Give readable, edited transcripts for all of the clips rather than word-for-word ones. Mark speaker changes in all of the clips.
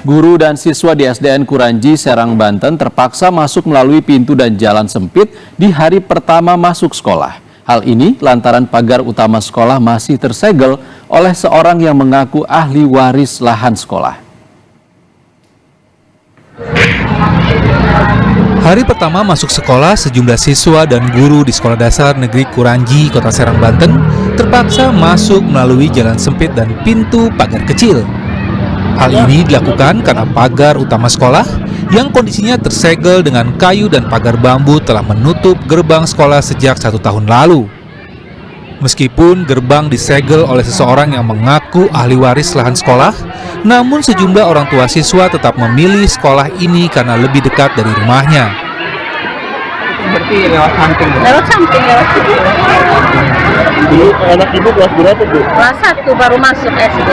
Speaker 1: Guru dan siswa di SDN Kuranji, Serang, Banten terpaksa masuk melalui pintu dan jalan sempit di hari pertama masuk sekolah. Hal ini lantaran pagar utama sekolah masih tersegel oleh seorang yang mengaku ahli waris lahan sekolah.
Speaker 2: Hari pertama masuk sekolah, sejumlah siswa dan guru di Sekolah Dasar Negeri Kuranji, Kota Serang, Banten terpaksa masuk melalui jalan sempit dan pintu pagar kecil. Hal ini dilakukan karena pagar utama sekolah yang kondisinya tersegel dengan kayu dan pagar bambu telah menutup gerbang sekolah sejak 1 tahun lalu. Meskipun gerbang disegel oleh seseorang yang mengaku ahli waris lahan sekolah, namun sejumlah orang tua siswa tetap memilih sekolah ini karena lebih dekat dari rumahnya.
Speaker 3: Berarti lewat samping.
Speaker 4: Lewat situ.
Speaker 3: Anak ibu kelas berapa, Bu?
Speaker 4: Kelas 1 baru masuk SD.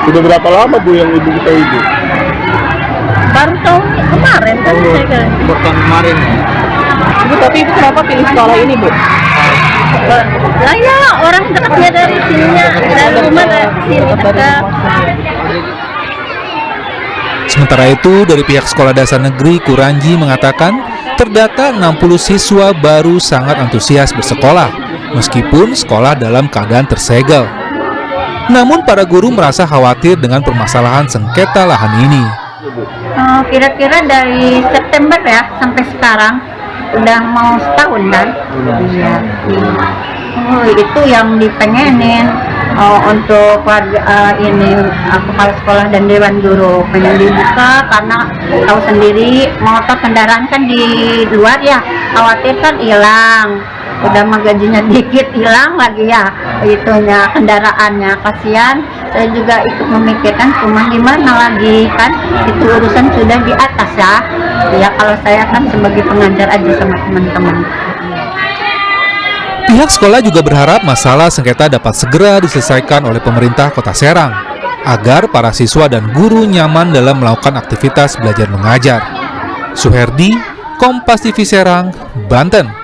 Speaker 3: Sudah berapa lama, Bu, yang ibu kita ibu?
Speaker 4: Baru tahun kemarin kan saya kan.
Speaker 3: Bukan kemarin.
Speaker 4: Ibu, tapi ibu kenapa pilih sekolah ini, Bu? Lah ya, orang dekatnya dari sininya, dari rumah dari sini dekat.
Speaker 2: Sementara itu, dari pihak Sekolah Dasar Negeri Kuranji mengatakan, terdata 60 siswa baru sangat antusias bersekolah, meskipun sekolah dalam keadaan tersegel. Namun para guru merasa khawatir dengan permasalahan sengketa lahan ini.
Speaker 4: Kira-kira dari September ya sampai sekarang udah mau setahun kan? Iya. Itu yang dipengenin untuk warga ini kepala sekolah dan dewan guru pengen dibuka karena tahu sendiri motor kendaraan kan di luar ya, khawatir kan hilang. Udah mah gajinya dikit hilang lagi ya itunya kendaraannya, kasihan. Saya juga ikut memikirkan rumah gimana lagi kan, itu urusan sudah di atas ya kalau saya kan sebagai pengajar aja sama teman-teman.
Speaker 2: Pihak sekolah juga berharap masalah sengketa dapat segera diselesaikan oleh pemerintah Kota Serang agar para siswa dan guru nyaman dalam melakukan aktivitas belajar mengajar. Suherdi, Kompas TV Serang, Banten.